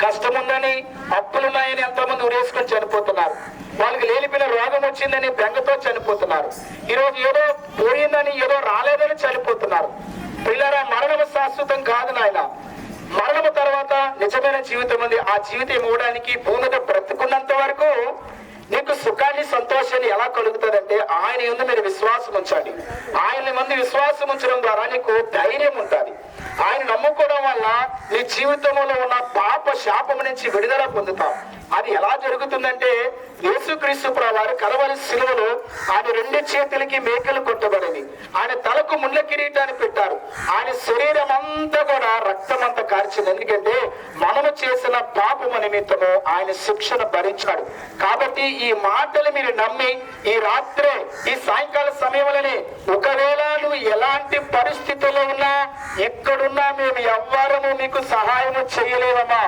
కష్టం ఉందని, అప్పులున్నాయని ఎంతోమంది ఉరేసుకొని చనిపోతున్నారు. వాళ్ళకి లేనిపోయిన రోగం వచ్చిందని బెంగతో చనిపోతున్నారు. ఈరోజు ఏదో పోయిందని, ఏదో రాలేదని చనిపోతున్నారు. పిల్లరా, మరణము శాశ్వతం కాదు నాయన. మరణము తర్వాత నిజమైన జీవితం ఉంది. ఆ జీవితం ఇవ్వడానికి భూమి మీద బ్రతుకున్నంత వరకు నీకు సుఖాన్ని, సంతోషాన్ని ఎలా కలుగుతుందంటే ఆయన యందు మీరు విశ్వాసం ఉంచండి. ఆయన మంది విశ్వాసం ఉంచడం ద్వారా నీకు ధైర్యం ఉంటుంది. ఆయన నమ్ముకోవడం వల్ల నీ జీవితంలో ఉన్న పాప శాపం నుంచి విడుదల పొందుతాం. అది ఎలా జరుగుతుందంటే, యేసుక్రీస్తు ప్రభువారు కలవరి శిలువలో ఆయన 2 చేతులకి మేకలు కొట్టబడింది. ఆయన తలకు ముళ్ళ కిరీటాన్ని పెట్టారు. ఆయన శరీరం అంతా కూడా రక్తం అంతా కార్చింది. ఎందుకంటే మనము చేసిన పాపము నిమిత్తము ఆయన శిక్షను భరించాడు. కాబట్టి ఈ మాటలు మీరు నమ్మి ఈ రాత్రే, ఈ సాయంకాల సమయంలోనే, ఒకవేళ నువ్వు ఎలాంటి పరిస్థితుల్లో ఉన్నా, ఎక్కడున్నా మేము ఎవ్వరము మీకు సహాయము చేయలేవమ్మా,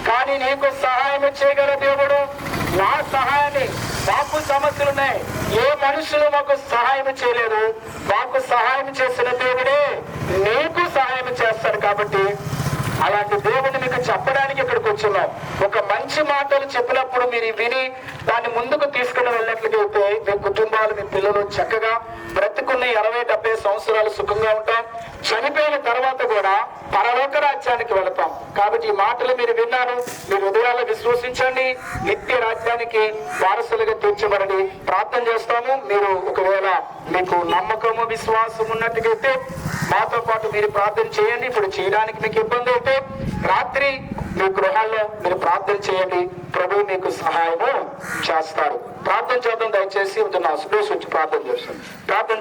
కానీ నీకు సహాయం చేయగల దేవుడు. నా సహాయాన్ని, మాకు సమస్యలున్నాయి, ఏ మనుషులు మాకు సహాయం చేయలేదు, మాకు సహాయం చేసిన దేవుడే నీకు సహాయం చేస్తాడు. కాబట్టి అలాంటి దేవుడిని మీకు చెప్పడానికి ఇక్కడికి వచ్చున్నాం. ఒక మంచి మాటలు చెప్పినప్పుడు మీరు విని దాన్ని ముందుకు తీసుకుని వెళ్ళినట్లయితే మీ కుటుంబాలు, మీ పిల్లలు చక్కగా బ్రతుకున్న 60-70 సంవత్సరాలు సుఖంగా ఉంటాం. చనిపోయిన తర్వాత కూడా పరలోక రాజ్యానికి వెళతాం. కాబట్టి ఈ మాటలు మీరు విన్నారు, మీ హృదయాల్లో విశ్వసించండి, నిత్య రాజ్యానికి వారసులుగా తీర్చబడండి. ప్రార్థన చేస్తాము. మీరు ఒకవేళ మీకు నమ్మకము, విశ్వాసం ఉన్నట్టుగైతే మాతో పాటు మీరు ప్రార్థన చేయండి. ఇప్పుడు చేయడానికి మీకు ఇబ్బంది అయితే రాత్రి మీ గృహాల్లో మీరు ప్రార్థన చేయండి. ప్రభు మీకు సహాయము చేస్తారు. ప్రార్థన చేద్దాం. దయచేసి నా స్పేస్ వచ్చి ప్రార్థన చేస్తాం. ప్రార్థన